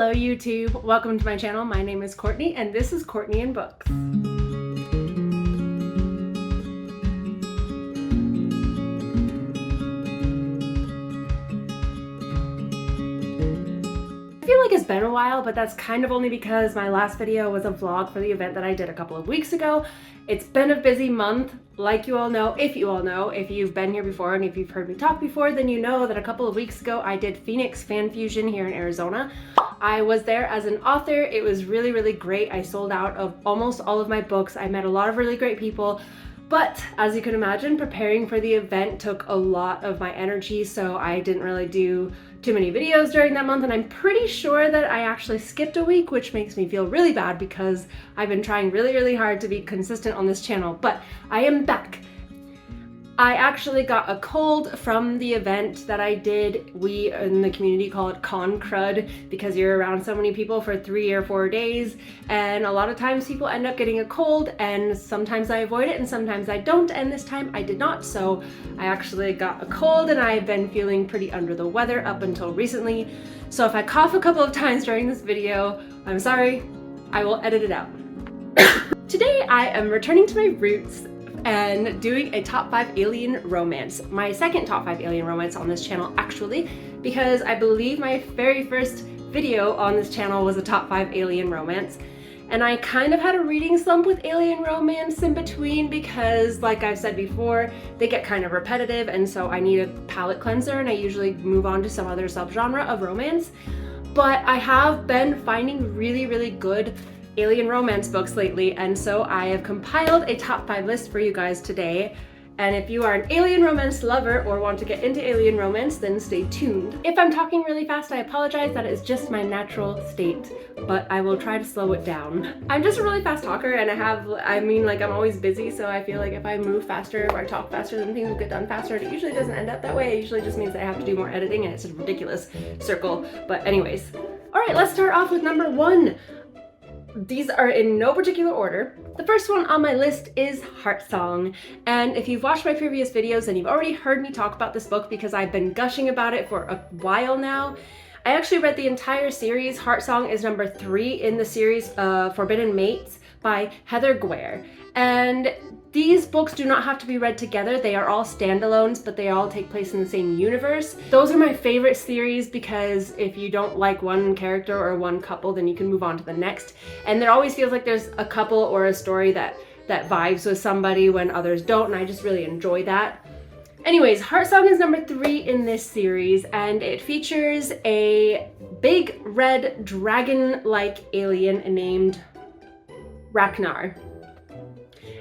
Hello YouTube, welcome to my channel. My name is Courtney and this is Courtney in Books. I feel like it's been a while, but that's kind of only because my last video was a vlog for the event that I did a couple of weeks ago. It's been a busy month, like you all know, if you've been here before and if you've heard me talk before, then you know that a couple of weeks ago I did Phoenix Fan Fusion here in Arizona. I was there as an author. It was really, really great. I sold out of almost all of my books. I met a lot of really great people. But as you can imagine, preparing for the event took a lot of my energy, so I didn't really do too many videos during that month, and I'm pretty sure that I actually skipped a week, which makes me feel really bad because I've been trying really, really hard to be consistent on this channel, but I am back. I actually got a cold from the event that I did. We in the community call it con crud because you're around so many people for 3 or 4 days, and a lot of times people end up getting a cold, and sometimes I avoid it and sometimes I don't, and this time I did not. So I actually got a cold and I've been feeling pretty under the weather up until recently. So if I cough a couple of times during this video, I'm sorry, I will edit it out. Today I am returning to my roots and doing a top 5 alien romance. My second top 5 alien romance on this channel, actually, because I believe my very first video on this channel was a top 5 alien romance. And I kind of had a reading slump with alien romance in between because, like I've said before, they get kind of repetitive, and so I need a palate cleanser, and I usually move on to some other subgenre of romance. But I have been finding really, really good alien romance books lately, and so I have compiled a top 5 list for you guys today. And if you are an alien romance lover or want to get into alien romance, then stay tuned. If I'm talking really fast, I apologize. That is just my natural state, but I will try to slow it down. I'm just a really fast talker, and I'm always busy, so I feel like if I move faster or I talk faster, then things will get done faster, and it usually doesn't end up that way. It usually just means that I have to do more editing, and it's a ridiculous circle. But anyways, all right, let's start off with number 1. These are in no particular order. The first one on my list is Heartsong, and if you've watched my previous videos, then you've already heard me talk about this book because I've been gushing about it for a while now. I actually read the entire series. Heartsong is number 3 in the series Forbidden Mates by Heather Guerre, and these books do not have to be read together. They are all standalones, but they all take place in the same universe. Those are my favorite series because if you don't like one character or one couple, then you can move on to the next. And there always feels like there's a couple or a story that vibes with somebody when others don't, and I just really enjoy that. Anyways, Heartsong is number 3 in this series, and it features a big red dragon-like alien named Ragnar.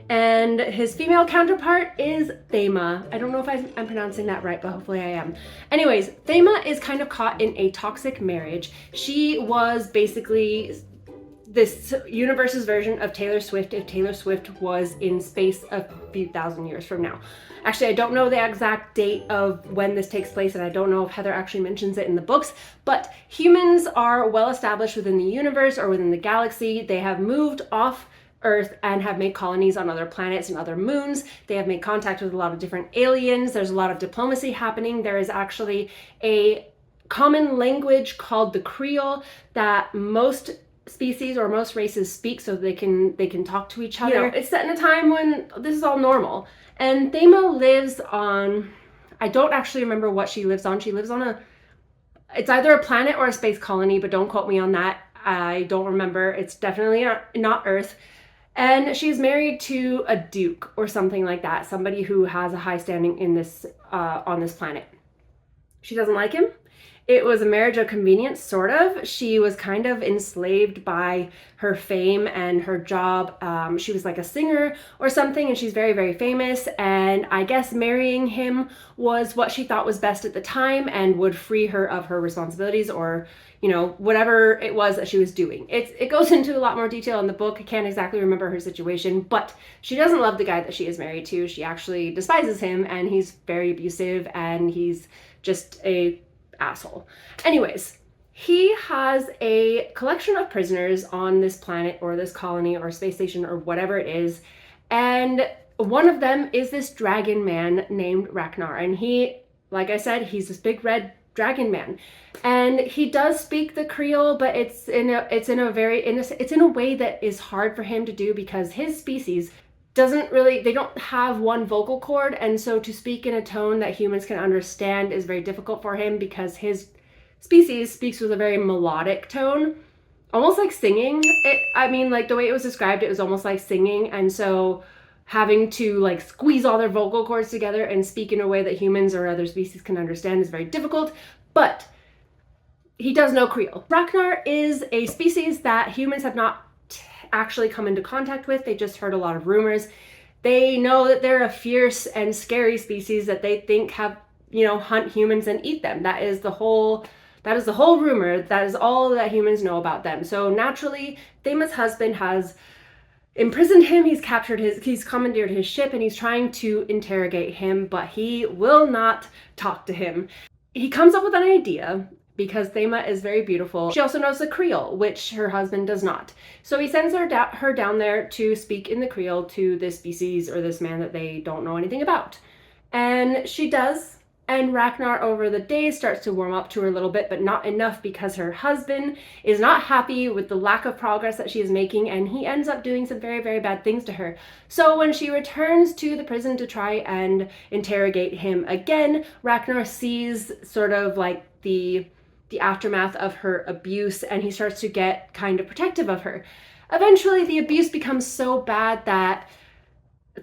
And his female counterpart is Thema. I don't know if I'm pronouncing that right, but hopefully I am. Anyways, Thema is kind of caught in a toxic marriage. She was basically this universe's version of Taylor Swift if Taylor Swift was in space a few thousand years from now. Actually, I don't know the exact date of when this takes place, and I don't know if Heather actually mentions it in the books, but humans are well established within the universe or within the galaxy. They have moved off Earth and have made colonies on other planets and other moons. They have made contact with a lot of different aliens. There's a lot of diplomacy happening. There is actually a common language called the Creole that most species or most races speak, so they can talk to each other. You know, it's set in a time when this is all normal. And Thema lives on, I don't actually remember what she lives on. She lives on it's either a planet or a space colony, but don't quote me on that. I don't remember. It's definitely not Earth. And she's married to a duke or something like that, somebody who has a high standing in this on this planet. She doesn't like him. It was a marriage of convenience, sort of. She was kind of enslaved by her fame and her job. She was like a singer or something, and she's very, very famous. And I guess marrying him was what she thought was best at the time and would free her of her responsibilities, or, you know, whatever it was that she was doing. It goes into a lot more detail in the book. I can't exactly remember her situation, but she doesn't love the guy that she is married to. She actually despises him, and he's very abusive, and he's just a asshole. Anyways, he has a collection of prisoners on this planet or this colony or space station or whatever it is, and one of them is this dragon man named Ragnar, and he, like I said, he's this big red dragon man. And he does speak the Creole, but it's in a way that is hard for him to do because his species they don't have one vocal cord, and so to speak in a tone that humans can understand is very difficult for him because his species speaks with a very melodic tone, almost like singing. Like the way it was described, it was almost like singing, and so having to like squeeze all their vocal cords together and speak in a way that humans or other species can understand is very difficult, but he does know Creole. Ragnar is a species that humans have not actually come into contact with. They just heard a lot of rumors. They know that they're a fierce and scary species that they think hunt humans and eat them. That is the whole rumor. That is all that humans know about them. So naturally, Thema's husband has imprisoned him. He's commandeered his ship, and he's trying to interrogate him, but he will not talk to him. He comes up with an idea because Thema is very beautiful. She also knows the Creole, which her husband does not. So he sends her down there to speak in the Creole to this species or this man that they don't know anything about. And she does, and Ragnar over the days starts to warm up to her a little bit, but not enough because her husband is not happy with the lack of progress that she is making, and he ends up doing some very, very bad things to her. So when she returns to the prison to try and interrogate him again, Ragnar sees sort of like the aftermath of her abuse, and he starts to get kind of protective of her. Eventually, the abuse becomes so bad that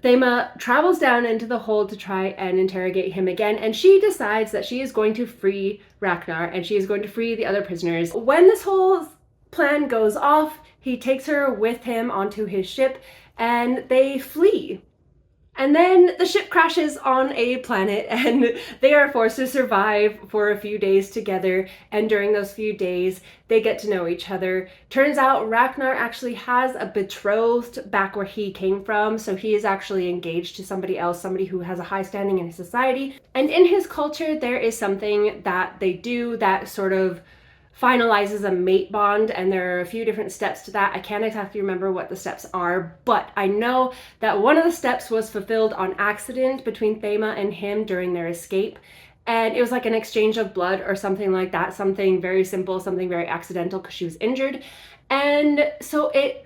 Thema travels down into the hold to try and interrogate him again, and she decides that she is going to free Ragnar and she is going to free the other prisoners. When this whole plan goes off, he takes her with him onto his ship and they flee. And then the ship crashes on a planet and they are forced to survive for a few days together. And during those few days, they get to know each other. Turns out Ragnar actually has a betrothed back where he came from. So he is actually engaged to somebody else, somebody who has a high standing in his society. And in his culture, there is something that they do that sort of finalizes a mate bond, and there are a few different steps to that. I can't exactly remember what the steps are, but I know that one of the steps was fulfilled on accident between Thema and him during their escape, and it was like an exchange of blood or something like that, something very simple, something very accidental because she was injured. And so it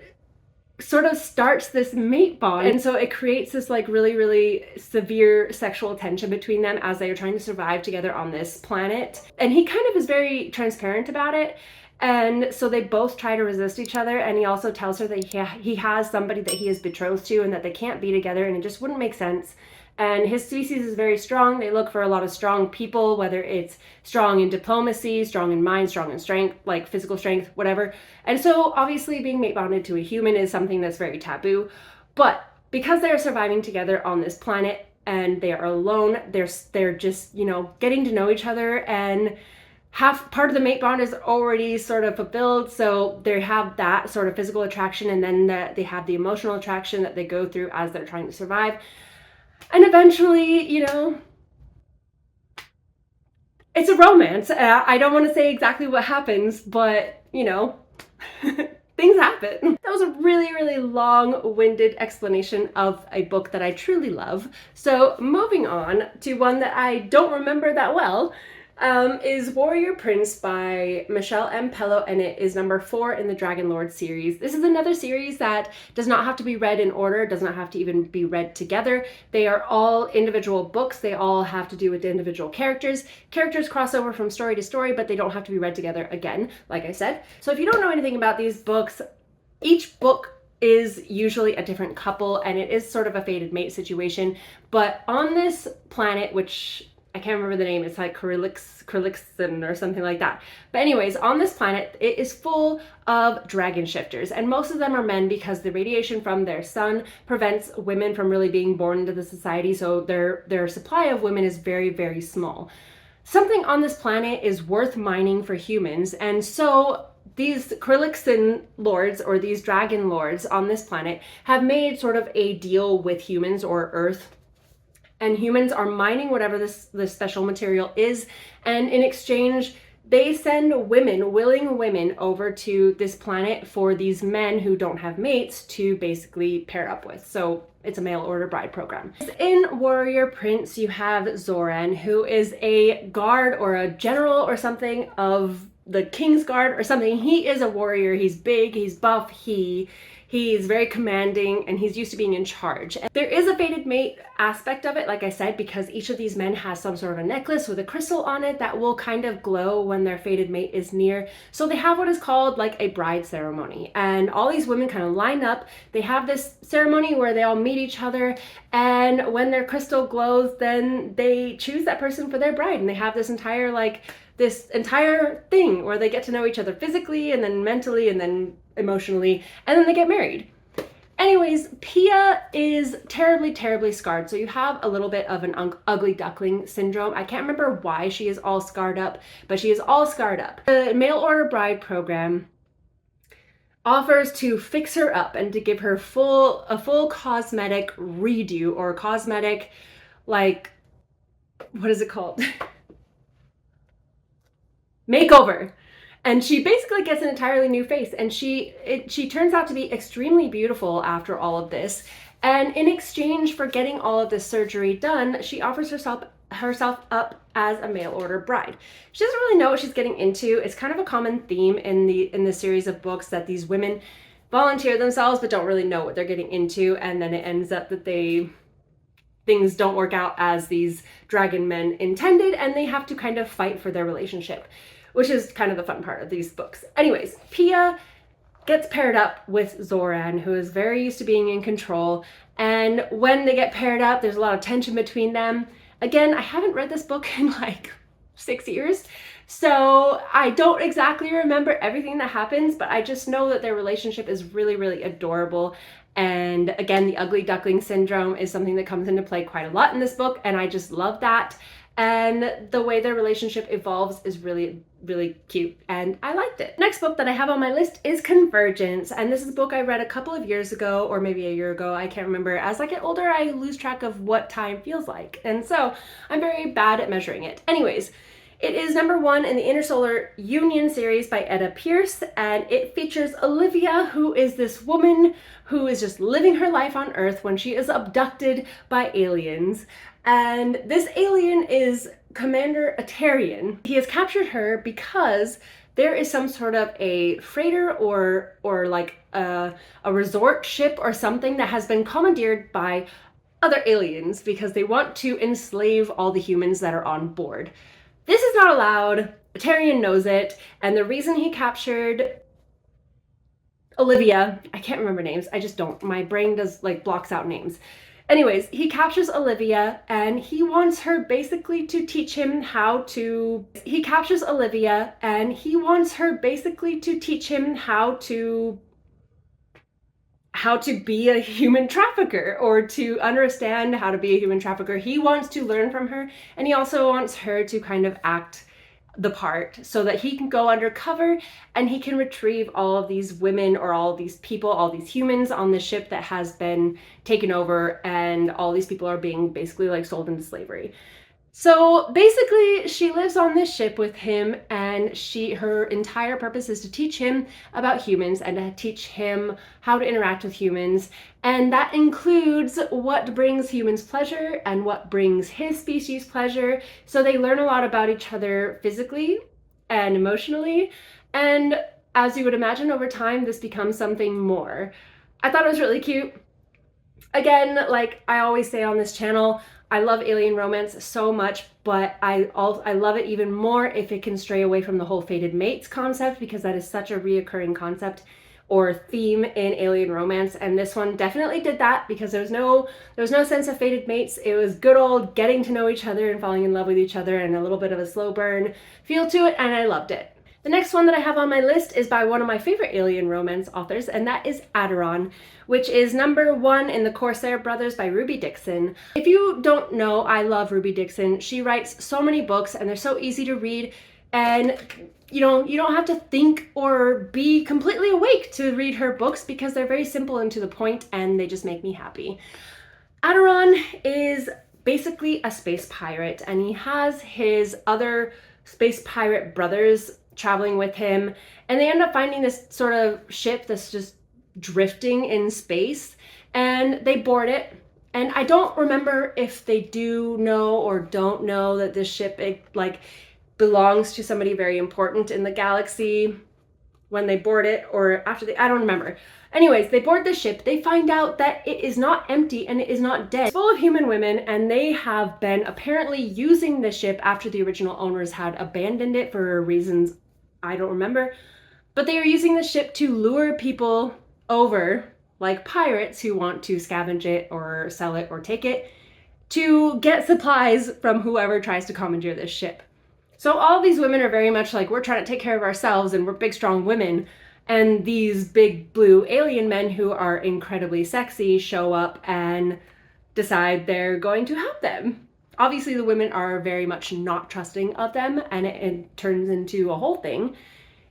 sort of starts this mate bond, and so it creates this like really, really severe sexual tension between them as they are trying to survive together on this planet. And he kind of is very transparent about it, and so they both try to resist each other, and he also tells her that he has somebody that he is betrothed to and that they can't be together, and it just wouldn't make sense. And his species is very strong. They look for a lot of strong people, whether it's strong in diplomacy, strong in mind, strong in strength, like physical strength, whatever. And so obviously being mate bonded to a human is something that's very taboo. But because they're surviving together on this planet and they are alone, they're just, getting to know each other, and half part of the mate bond is already sort of fulfilled. So they have that sort of physical attraction, and then they have the emotional attraction that they go through as they're trying to survive. And eventually, it's a romance. I don't want to say exactly what happens, but, things happen. That was a really, really long-winded explanation of a book that I truly love. So moving on to one that I don't remember that well, is Warrior Prince by Michelle M. Pello, and it is number 4 in the Dragon Lord series. This is another series that does not have to be read in order, does not have to even be read together. They are all individual books. They all have to do with individual characters. Characters cross over from story to story, but they don't have to be read together again, like I said. So if you don't know anything about these books, each book is usually a different couple, and it is sort of a fated mate situation. But on this planet, which I can't remember the name, it's like Kurlixen or something like that. But anyways, on this planet, it is full of dragon shifters, and most of them are men because the radiation from their sun prevents women from really being born into the society, so their supply of women is very, very small. Something on this planet is worth mining for humans, and so these Kurlixen lords, or these dragon lords on this planet, have made sort of a deal with humans or Earth, and humans are mining whatever this special material is, and in exchange they send women, willing women, over to this planet for these men who don't have mates to basically pair up with. So it's a mail order bride program. In Warrior Prince, you have Zoran, who is a guard or a general or something of the King's Guard or something. He is a warrior. He's big, he's buff, he's very commanding, and he's used to being in charge. And there is a fated mate aspect of it, like I said, because each of these men has some sort of a necklace with a crystal on it that will kind of glow when their fated mate is near. So they have what is called like a bride ceremony, and all these women kind of line up. They have this ceremony where they all meet each other, and when their crystal glows, then they choose that person for their bride, and they have this entire thing where they get to know each other physically and then mentally and then emotionally, and then they get married. Anyways, Pia is terribly, terribly scarred. So you have a little bit of an ugly duckling syndrome. I can't remember why she is all scarred up, but she is all scarred up. The mail order bride program offers to fix her up and to give her a full cosmetic redo, or cosmetic, like, what is it called? Makeover. And she basically gets an entirely new face, and she turns out to be extremely beautiful after all of this. And in exchange for getting all of this surgery done, she offers herself up as a mail order bride. She doesn't really know what she's getting into. It's kind of a common theme in the series of books that these women volunteer themselves but don't really know what they're getting into, and then it ends up that things don't work out as these dragon men intended, and they have to kind of fight for their relationship, which is kind of the fun part of these books. Anyways, Pia gets paired up with Zoran, who is very used to being in control. And when they get paired up, there's a lot of tension between them. Again, I haven't read this book in like 6 years, so I don't exactly remember everything that happens, but I just know that their relationship is really, really adorable. And again, the ugly duckling syndrome is something that comes into play quite a lot in this book, and I just love that. And the way their relationship evolves is really, really cute, and I liked it. Next book that I have on my list is Convergence, and this is a book I read a couple of years ago, or maybe a year ago, I can't remember. As I get older, I lose track of what time feels like, and so I'm very bad at measuring it. Anyways, it is #1 in the Intersolar Union series by Etta Pierce, and it features Olivia, who is this woman who is just living her life on Earth when she is abducted by aliens. And this alien is Commander Adiron. He has captured her because there is some sort of a freighter or like a resort ship or something that has been commandeered by other aliens because they want to enslave all the humans that are on board. This is not allowed. Adiron knows it, and the reason he captured Olivia, I can't remember names, I just don't, my brain does like blocks out names. Anyways, he captures Olivia, and he wants her basically to teach him how to be a human trafficker, or to understand how to be a human trafficker. He wants to learn from her, and he also wants her to kind of act the part so that he can go undercover and he can retrieve all of these women, or all of these people, all these humans on the ship that has been taken over, and all these people are being basically like sold into slavery. So basically she lives on this ship with him, and her entire purpose is to teach him about humans and to teach him how to interact with humans. And that includes what brings humans pleasure and what brings his species pleasure. So they learn a lot about each other physically and emotionally. And as you would imagine, over time, this becomes something more. I thought it was really cute. Again, like I always say on this channel, I love alien romance so much, but I love it even more if it can stray away from the whole fated mates concept, because that is such a reoccurring concept or theme in alien romance, and this one definitely did that, because there was no sense of fated mates. It was good old getting to know each other and falling in love with each other, and a little bit of a slow burn feel to it, and I loved it. The next one that I have on my list is by one of my favorite alien romance authors, and that is Adiron, which is #1 in the Corsair Brothers by Ruby Dixon. If you don't know, I love Ruby Dixon. She writes so many books, and they're so easy to read, and you don't have to think or be completely awake to read her books, because they're very simple and to the point, and they just make me happy. Adiron is basically a space pirate, and he has his other space pirate brothers traveling with him, and they end up finding this sort of ship that's just drifting in space, and they board it. And I don't remember if they do know or don't know that this ship, like, belongs to somebody very important in the galaxy when they board it, or after I don't remember. Anyways, they board the ship. They find out that it is not empty and it is not dead. It's full of human women, and they have been apparently using the ship after the original owners had abandoned it for reasons I don't remember. But they are using the ship to lure people over, like pirates who want to scavenge it or sell it or take it, to get supplies from whoever tries to commandeer this ship. So all these women are very much like, we're trying to take care of ourselves and we're big, strong women. And these big blue alien men who are incredibly sexy show up and decide they're going to help them. Obviously, the women are very much not trusting of them, and it turns into a whole thing.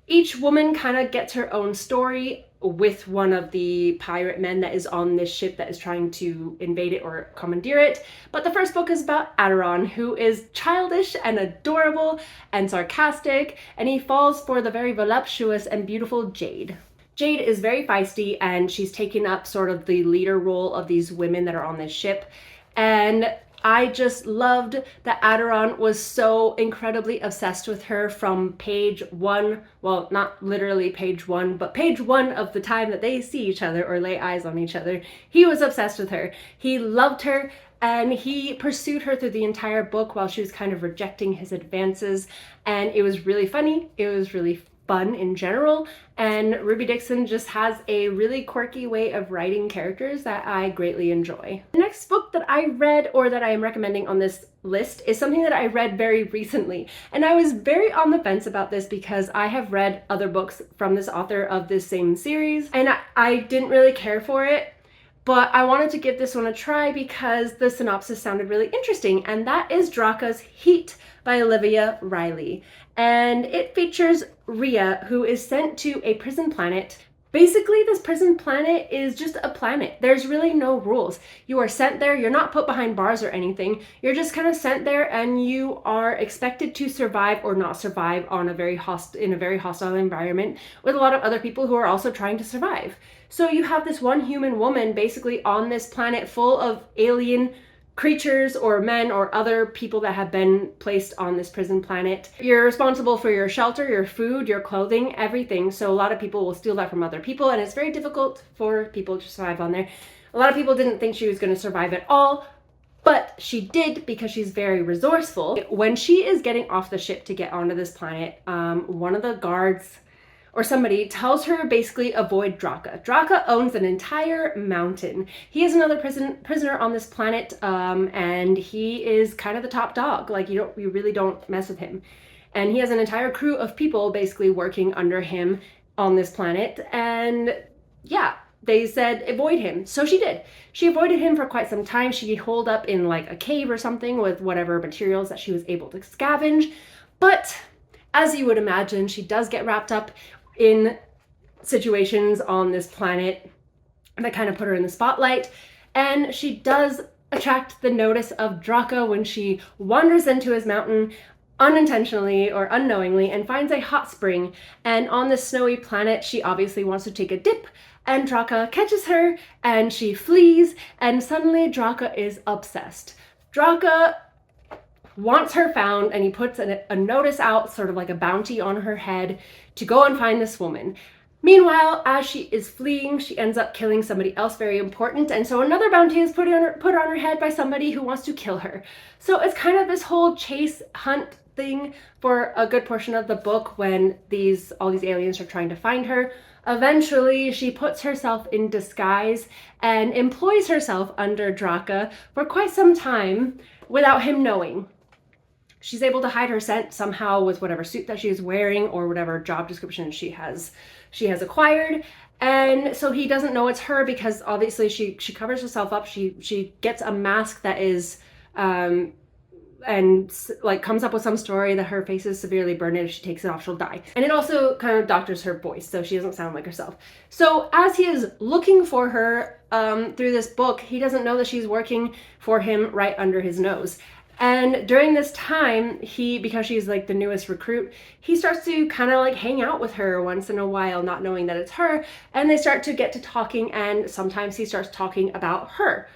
Each woman kind of gets her own story with one of the pirate men that is on this ship that is trying to invade it or commandeer it. But the first book is about Adiron, who is childish and adorable and sarcastic, and he falls for the very voluptuous and beautiful Jade. Jade is very feisty, and she's taken up sort of the leader role of these women that are on this ship. And I just loved that Adiron was so incredibly obsessed with her from page one. Well, not literally page one, but page one of the time that they see each other or lay eyes on each other. He was obsessed with her. He loved her, and he pursued her through the entire book while she was kind of rejecting his advances. And it was really funny. It was really fun in general, and Ruby Dixon just has a really quirky way of writing characters that I greatly enjoy. The next book that I read, or that I am recommending on this list, is something that I read very recently, and I was very on the fence about this because I have read other books from this author of this same series, and I didn't really care for it. But I wanted to give this one a try because the synopsis sounded really interesting, and that is Draka's Heat by Olivia Riley. And it features Rhea, who is sent to a prison planet. Basically, this prison planet is just a planet. There's really no rules. You are sent there, you're not put behind bars or anything. You're just kind of sent there, and you are expected to survive or not survive on in a very hostile environment with a lot of other people who are also trying to survive. So you have this one human woman basically on this planet full of alien creatures or men or other people that have been placed on this prison planet. You're responsible for your shelter, your food, your clothing, everything. So a lot of people will steal that from other people, and it's very difficult for people to survive on there. A lot of people didn't think she was going to survive at all, but she did because she's very resourceful. When she is getting off the ship to get onto this planet, one of the guards or somebody tells her basically avoid Draka. Draka owns an entire mountain. He is another prisoner on this planet, and he is kind of the top dog. Like, you really don't mess with him. And he has an entire crew of people basically working under him on this planet. And yeah, they said avoid him. So she did. She avoided him for quite some time. She holed up in like a cave or something with whatever materials that she was able to scavenge. But as you would imagine, she does get wrapped up in situations on this planet that kind of put her in the spotlight, and she does attract the notice of Draka when she wanders into his mountain unintentionally or unknowingly and finds a hot spring. And on this snowy planet, she obviously wants to take a dip, and Draka catches her and she flees, and suddenly Draka is obsessed. Draka wants her found, and he puts a notice out, sort of like a bounty on her head, to go and find this woman. Meanwhile, as she is fleeing, she ends up killing somebody else very important, and so another bounty is put on her head by somebody who wants to kill her. So it's kind of this whole chase hunt thing for a good portion of the book when all these aliens are trying to find her. Eventually, she puts herself in disguise and employs herself under Draka for quite some time without him knowing. She's able to hide her scent somehow with whatever suit that she is wearing or whatever job description she has acquired. And so he doesn't know it's her because obviously she covers herself up. She gets a mask that is and like comes up with some story that her face is severely burned, and if she takes it off she'll die. And it also kind of doctors her voice so she doesn't sound like herself. So as he is looking for her through this book, he doesn't know that she's working for him right under his nose. And during this time, because she's like the newest recruit, he starts to kind of like hang out with her once in a while, not knowing that it's her. And they start to get to talking, and sometimes he starts talking about her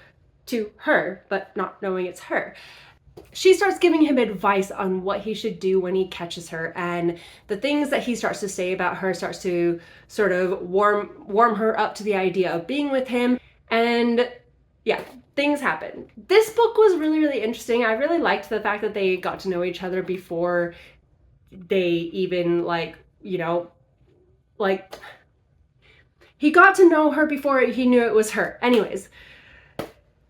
to her, but not knowing it's her. She starts giving him advice on what he should do when he catches her, and the things that he starts to say about her starts to sort of warm her up to the idea of being with him. And yeah, things happen. This book was really, really interesting. I really liked the fact that they got to know each other before they even he got to know her before he knew it was her. Anyways,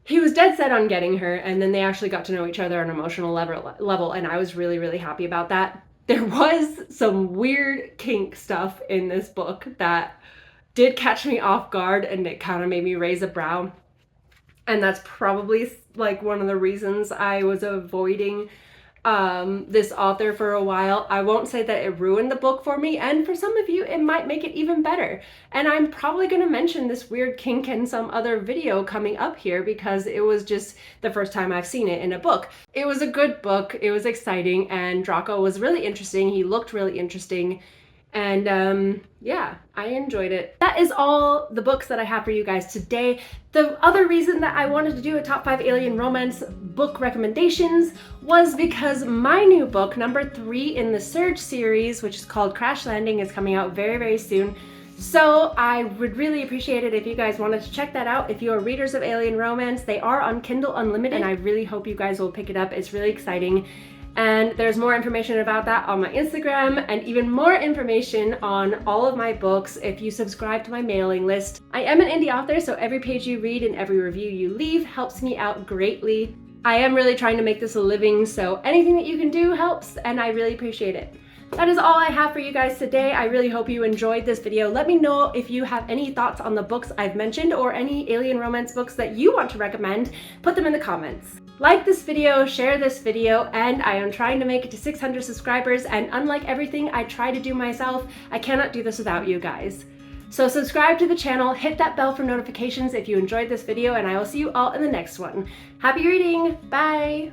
he was dead set on getting her, and then they actually got to know each other on an emotional level, and I was really, really happy about that. There was some weird kink stuff in this book that did catch me off guard, and it kind of made me raise a brow. And that's probably like one of the reasons I was avoiding this author for a while. I won't say that it ruined the book for me, and for some of you it might make it even better. And I'm probably going to mention this weird kink in some other video coming up here, because it was just the first time I've seen it in a book. It was a good book, it was exciting, and Draka was really interesting. He looked really interesting. And yeah, I enjoyed it. That is all the books that I have for you guys today. The other reason that I wanted to do a top 5 alien romance book recommendations was because my new book, number 3 in the Surge series, which is called Crash Landing, is coming out very, very soon. So I would really appreciate it if you guys wanted to check that out. If you are readers of alien romance, they are on Kindle Unlimited, and I really hope you guys will pick it up. It's really exciting. And there's more information about that on my Instagram, and even more information on all of my books if you subscribe to my mailing list. I am an indie author, so every page you read and every review you leave helps me out greatly. I am really trying to make this a living, so anything that you can do helps, and I really appreciate it. That is all I have for you guys today. I really hope you enjoyed this video. Let me know if you have any thoughts on the books I've mentioned, or any alien romance books that you want to recommend. Put them in the comments. Like this video, share this video, and I am trying to make it to 600 subscribers, and unlike everything I try to do myself, I cannot do this without you guys. So subscribe to the channel, hit that bell for notifications if you enjoyed this video, and I will see you all in the next one. Happy reading! Bye!